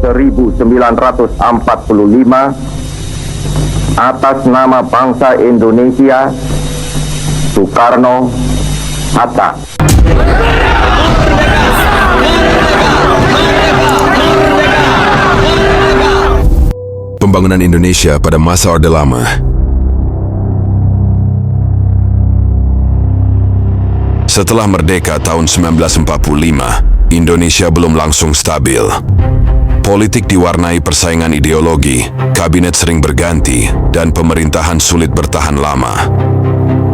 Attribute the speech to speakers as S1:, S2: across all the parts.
S1: 1945 atas nama bangsa Indonesia, Soekarno-Hatta.
S2: Pembangunan Indonesia pada masa Orde Lama. Setelah merdeka tahun 1945, Indonesia belum langsung stabil. Politik diwarnai persaingan ideologi, kabinet sering berganti, dan pemerintahan sulit bertahan lama.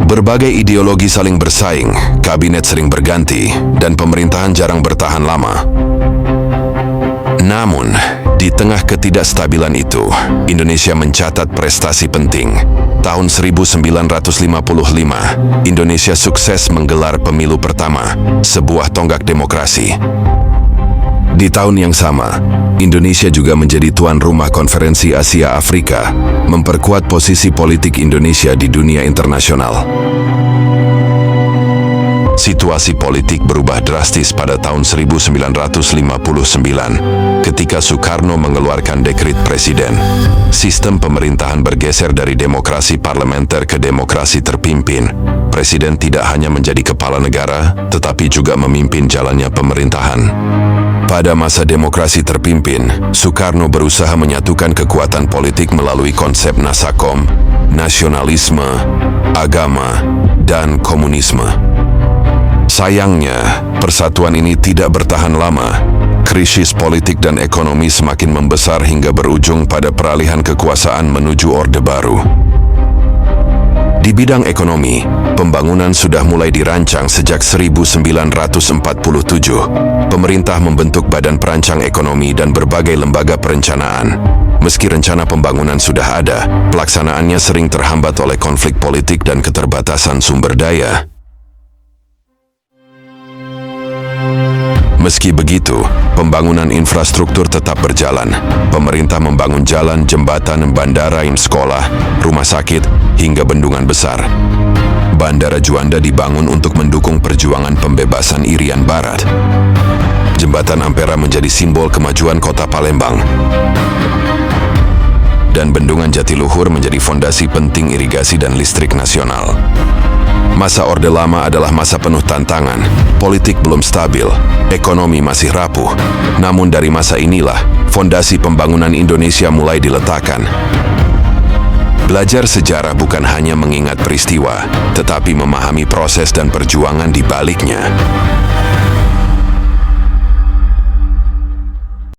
S2: Berbagai ideologi saling bersaing, kabinet sering berganti, dan pemerintahan jarang bertahan lama. Namun, di tengah ketidakstabilan itu, Indonesia mencatat prestasi penting. Tahun 1955, Indonesia sukses menggelar pemilu pertama, sebuah tonggak demokrasi. Di tahun yang sama, Indonesia juga menjadi tuan rumah Konferensi Asia Afrika, memperkuat posisi politik Indonesia di dunia internasional. Situasi politik berubah drastis pada tahun 1959 ketika Soekarno mengeluarkan dekret presiden. Sistem pemerintahan bergeser dari demokrasi parlementer ke demokrasi terpimpin. Presiden tidak hanya menjadi kepala negara, tetapi juga memimpin jalannya pemerintahan. Pada masa demokrasi terpimpin, Soekarno berusaha menyatukan kekuatan politik melalui konsep Nasakom, nasionalisme, agama, dan komunisme. Sayangnya, persatuan ini tidak bertahan lama. Krisis politik dan ekonomi semakin membesar hingga berujung pada peralihan kekuasaan menuju Orde Baru. Di bidang ekonomi, pembangunan sudah mulai dirancang sejak 1947. Pemerintah membentuk Badan Perancang Ekonomi dan berbagai lembaga perencanaan. Meski rencana pembangunan sudah ada, pelaksanaannya sering terhambat oleh konflik politik dan keterbatasan sumber daya. Meski begitu, pembangunan infrastruktur tetap berjalan. Pemerintah membangun jalan, jembatan, bandara, sekolah, rumah sakit, hingga bendungan besar. Bandara Juanda dibangun untuk mendukung perjuangan pembebasan Irian Barat. Jembatan Ampera menjadi simbol kemajuan kota Palembang. Dan bendungan Jatiluhur menjadi fondasi penting irigasi dan listrik nasional. Masa Orde Lama adalah masa penuh tantangan, politik belum stabil, ekonomi masih rapuh. Namun dari masa inilah, fondasi pembangunan Indonesia mulai diletakkan. Belajar sejarah bukan hanya mengingat peristiwa, tetapi memahami proses dan perjuangan di baliknya.